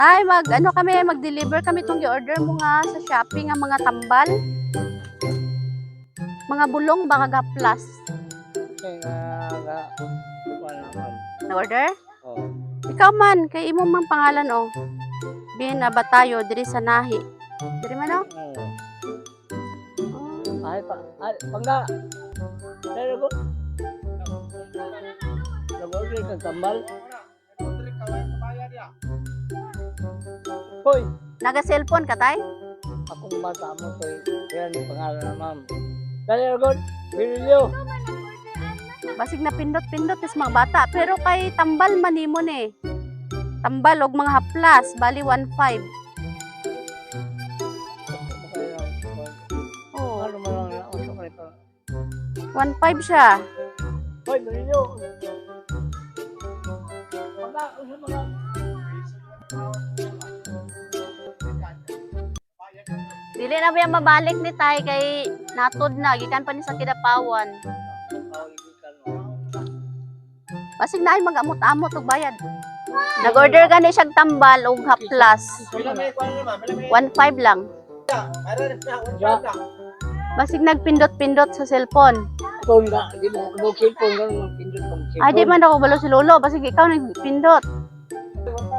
Ay, mag-deliver kami itong i-order mo nga sa Shopee nga mga tambal. Mga bulong baka gaplas. Na-order? Oh. Ikaw man, kay imo mang pangalan oh. Bin na batayo diri sa nahi. Diri man oh. Ay, pangga. Dahil ko. Nag-order kang tambal. Hoy! Naga-cellphone ka tay? Akong bata mo to. Yan yung pangalan na ma'am. Dahil ko. Birilyo. Basig na pindot-pindot is mga bata. Pero kay tambal manimon eh. Tambal og mga haplas. Bali 1.5. Oh. Ano mo lang na. Ano ka ito? 1.5 siya. Hoy, birilyo. Pangga. Ano mga. Dili na ba yan mabalik ni tay kay natod na. Gikan pa ni sa Kidapawan. Basig na ay mag-amot-amot og bayad. Nag-order gani siyang tambal og haplas. 1.5 lang. Basig nagpindot-pindot sa cellphone. Phone ka. Di mo cellphone ka naman. Pindot kang cellphone. Ay di man ako balo si Lolo. Basig ikaw nagpindot.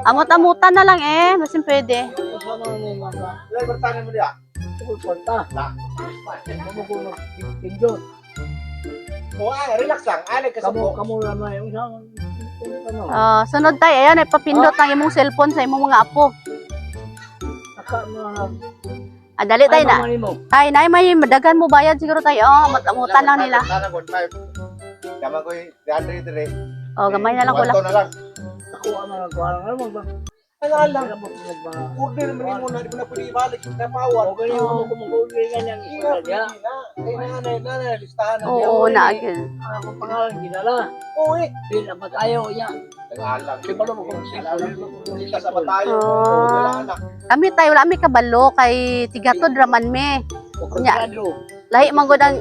Amot-amutan na lang eh. Basin pwede. Kasama mo yung mga. Ilan bertahan mo dia? Tukul porta. Kamu ko nagpindot. Relax lang. Alag ka sa buhok. Kamu naman yung isang. Sunod tayo. Ayan, ipapindot ang imong cellphone sa imong mga apo. Saka mga. Dali tayo na. Ay, Tay, na may madagan mo bayad siguro tayo. Amot-amutan lang nila. Sana 1.5. Kama ko yung dire. Gamay na lang ko lang. na lang. Ako ang mga kuwarang. Ano mga. Ano lang. Order naman mo na. Di mo na pwede ibalik yung kapawan. O ganyan ako kumag-order nga niyang isa niya. Nanay, listahan na niya. Oo, naagil. Ako pangalan ginala. Oo eh. Pila ba tayo niya? Nag-alang. Kasi pala mo kung Kita sa batayo. Kami tayo, wala mi kabalo kay tigatod raman me. Nya. Lahi man gud ang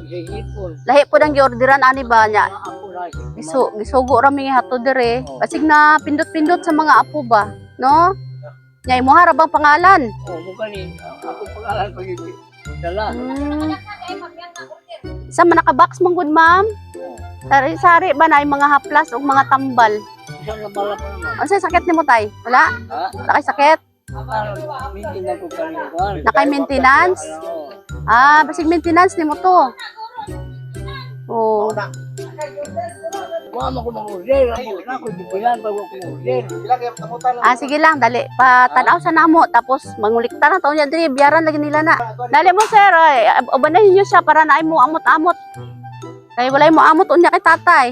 lahi po ang giorderan ani ba nya. Gisugo ra mi hatod dire. Basig na pindot-pindot sa mga apo ba, no? Nya imo harabang pangalan. Oh, mukha ni ako pangalan pag dala. Sa man naka-box man gud ma'am? Sari-sari ba na mga haplas ug mga tambal? Isa na bala pa naman. Ano sa sakit nimo tay? Wala? Ha? Wala kay sakit? Meeting ako kanina. Nakay maintenance? Basig maintenance nimo to. Oh. Mama ko mag-order. Ako dipilan pag ako mag-order. Sige lang, dali. Patanaw sa namo tapos mangulikta na taon niya diri, biyaran lagi nila na. Dali mo sir, ay ubanahin niyo siya para naay mo amot-amot. Kay walay mo amot unya kay tatay.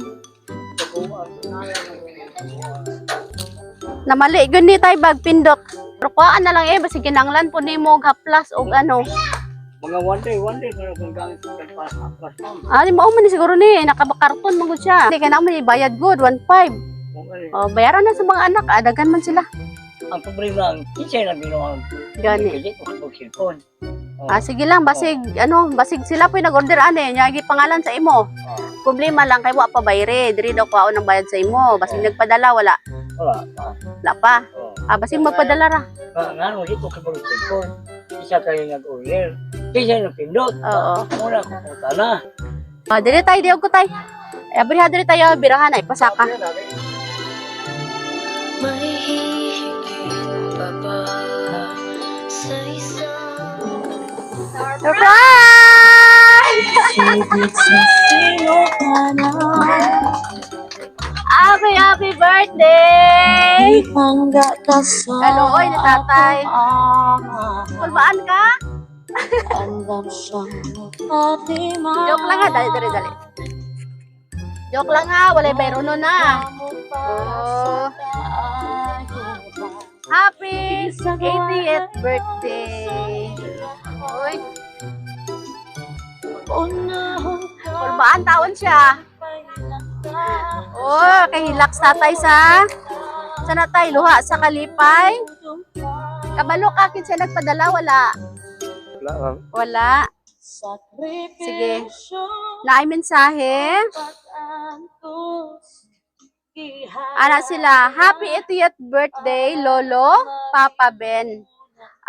Namali gyud ni tay bag pindot. Pero kuhaan na lang basig kinanglan po nimo og haplas og ano. Mga one day para kung gamit sa pagpas. Di mao man ni siguro ni nakabakarton man gud siya. Di kay na may bayad good 1.5. Bayaran na sa mga anak, daghan man sila. Ang problema ang isa na binuang. Gani. Kasi ko cellphone. Sige lang, basig sila po nag-order ane, nyagi pangalan sa imo. Problema lang kay wa pa bayre, diri daw kwaon ang bayad sa imo. Basig nagpadala wala. Wala pa. Basig magpadala ra. Nga dito ka cellphone. Isa kayo nag-order. Isa na pindot. Oo. Muna ko punta na. Dili tay, diog ko tay. Abri diri tayo birahan ay pasaka. May hihigit pa ba sa isang Surprise! sigit sa sino ka na Happy birthday! hangga ka sa Hello, oy, ni tatay. ama Kulbaan ka? andam siyang matiman Joke lang ha, dali. Joke lang ha, walay bayro nun na. Oh. Happy 80th birthday! Uy, kulbaan taon siya. Kahilak tatay sa natay, luha sa kalipay. Kabalo ka, kinsa nagpadala, wala. Wala. Sige. Naay mensahe. Ana sila, happy 80th birthday, Lolo, Papa Ben.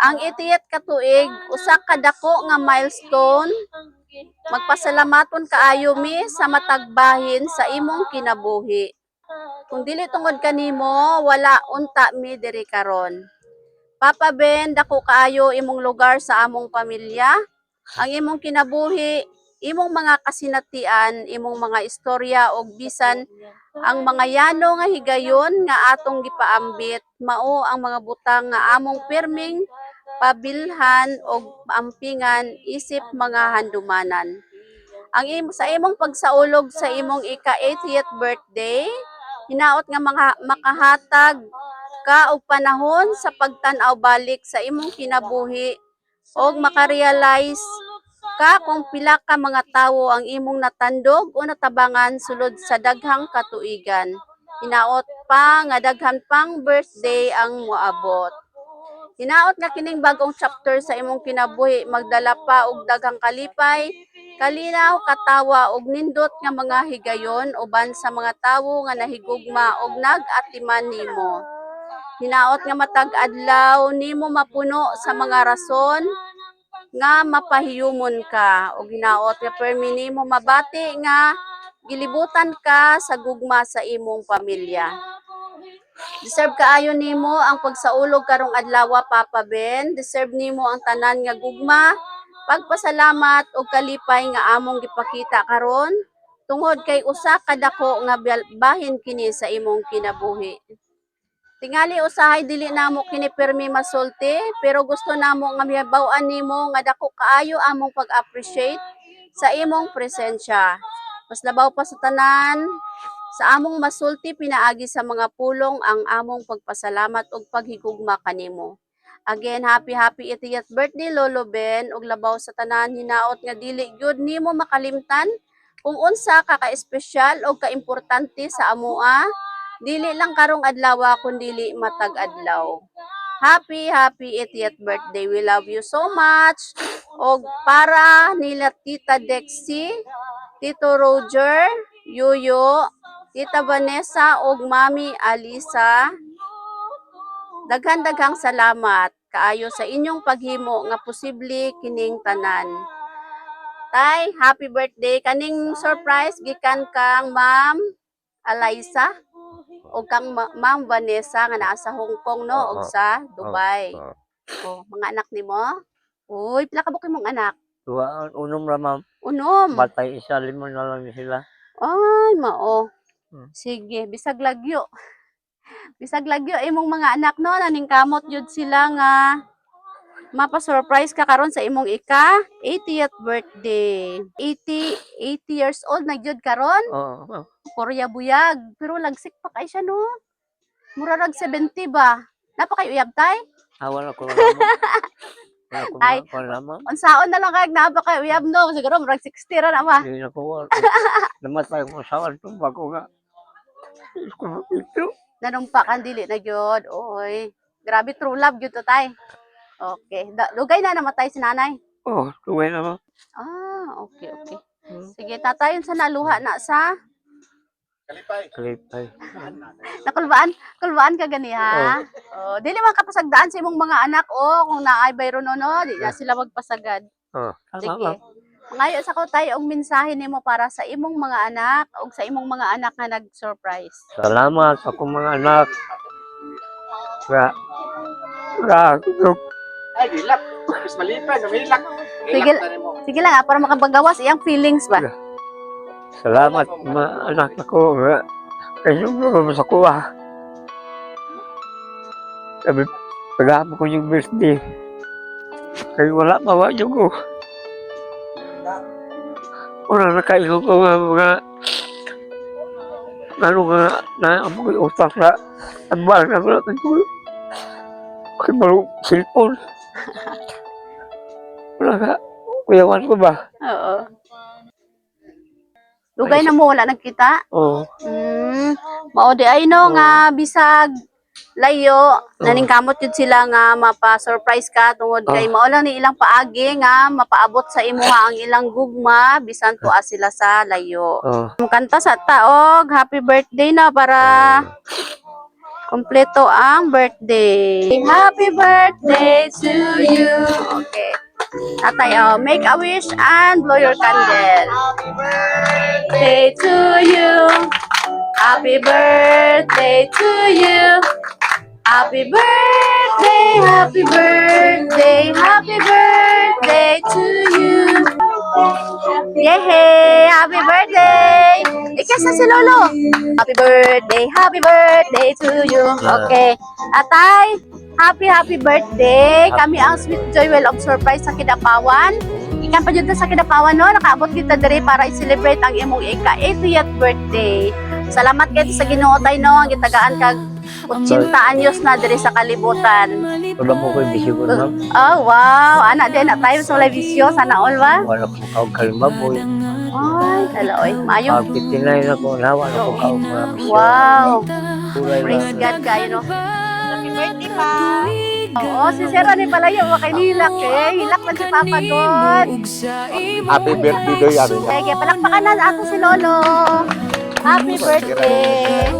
Ang 80th katuig, usa ka dako nga milestone. Magpasalamaton kaayo mi sa matagbahin sa imong kinabuhi. Kung dili tungod kanimo, wala unta mi diri karon. Papa Ben, dako kaayo imong lugar sa among pamilya. Ang imong kinabuhi, imong mga kasinatian, imong mga istorya og bisan ang mga yano nga higayon nga atong gipaambit, mao ang mga butang nga among pirming pabilhan og paampingan isip mga handumanan. Sa imong pagsaulog sa imong ika-80th birthday, hinaot nga mga makahatag ka og panahon sa pagtan-aw balik sa imong kinabuhi og makarealize ka kung pila ka mga tawo ang imong natandog o natabangan sulod sa daghang katuigan. Hinaot pa nga daghan pang birthday ang moabot. Hinaot nga kining bagong chapter sa imong kinabuhi magdala pa og daghang kalipay, kalinaw, katawa ug nindot nga mga higayon uban sa mga tawo nga nahigugma og nag-atiman nimo. Hinaot nga matag adlaw nimo mapuno sa mga rason nga mapahiyumon ka ug hinaot nga permi nimo mabati nga gilibutan ka sa gugma sa imong pamilya. Deserve kaayo nimo ang pagsaulog karong adlaw, Papa Ben. Deserve nimo ang tanan nga gugma, pagpasalamat ug kalipay nga among gipakita karon tungod kay usa ka dako nga bahin kini sa imong kinabuhi. Tingali usahay dili namo kini permi masulti, pero gusto namo nga mihabaw-an nimo nga dako kaayo among pag-appreciate sa imong presensya. Mas labaw pa sa tanan, sa among masulti pinaagi sa mga pulong ang among pagpasalamat ug paghigugma kanimo. Again, happy 80th birthday Lolo Ben ug labaw sa tanan hinaot nga dili gyud nimo makalimtan kung unsa ka ka-espesyal o ka-importante sa amoa, dili lang karong adlaw kundi matag adlaw. Happy 80th birthday. We love you so much. Og para nila Tita Dexy, Tito Roger, Yuyo, Tita Vanessa og Mami Alisa, daghan-daghang salamat kaayo sa inyong paghimo nga posible kining tanan. Tay, happy birthday. Kaning surprise gikan kang Ma'am Alisa o kang Ma'am Vanessa nga naa sa Hong Kong no og sa Dubai. Oh, mga anak nimo? Uy, pila ka bukoy mong anak? Tuwa, unom ra ma'am. Unom. Batay isa, limo na lang sila. Ay, mao. Hmm. Sige, bisag lagyo. Bisag lagyo imong mga anak no, naningkamot jud sila nga mapa-surprise ka karon sa imong ika 80th birthday. 80 years old na jud karon. Oo. Korea buyag, pero lagsik pa kay siya no. Mura rag 70 ba? Napa kay uyab tay? Wala ko lang. Ay, unsaon na lang kay napa kay uyab no, siguro murag 60 ra na ba? Hindi na ko. Namatay ko sa awan bago nga. Ito. Nanumpa kan dili na gyud. Oy, grabe true love gyud to tay. Okay, dugay na namatay si nanay. Oh, tuway na mo. Okay. Sige, tatayon sa naluha na sa Kalipay. kulbaan ka gani ha. Oh, dili man kapasagdaan sa imong mga anak kung naay bayro no, di na sila magpasagad. Oh, Sige. Ngayo sa ko tayo og mensahe nimo para sa imong mga anak ug sa imong mga anak nga nag-surprise. Salamat sa akong mga anak. Ay, gilak. Mas malipay, namilak. Sige, sige lang para makabagawas iyang feelings ba. Salamat mga anak ako nga. Kayo nga sa kuha. Sabi, pagkama ko yung birthday. Kayo wala mawa yung ko. Wala na kayo ko nga mga ano nga na amoy utak na ang mahal na natin ko. Kaya malong cellphone. Wala ka. Kuyawan ko ba? Oo. Lugay na mo wala nagkita. Oo. Mao di ay no nga bisag layo, naningkamot yun sila nga mapa-surprise ka tungod kay mao lang ni ilang paagi nga mapaabot sa imuha ang ilang gugma bisan tuwa sila sa layo. Kanta sa taog, happy birthday na para kompleto ang birthday. Happy birthday to you. Okay. Tatay, make a wish and blow your candle. Happy birthday to you. Happy birthday to you. Happy birthday, happy birthday, happy birthday to you. Yay! Happy birthday! Ikas na si Lolo. Happy birthday to you. Okay. Atay, happy birthday. Kami ang Sweet Joy Well of Surprise sa Kidapawan. Ikan pa dyan sa Kidapawan, no? Nakaabot kita diri para i-celebrate ang imong ika-80th birthday. Salamat kayo sa Ginoo tay, no? Ang gitagaan kag 80 anyos na diri sa kalibutan. Wala mo ko bisyo ko na. Oh, wow. Anak din na tayo sa wala bisyo. Sana all ba? Wala ko kaog kalimaboy. Ay, taloy. Mayo. Pitinay na ko na. Wala ko kaog mga bisyo. Wow. Kulay Praise lang. God kayo, no? Happy birthday, pa. Oo, si Sera ni palayo. Wakay nilak eh. Hilak na si Papa doon. Happy birthday doy, ano niya. Sige, palakpakan na ato si Lolo. Happy birthday.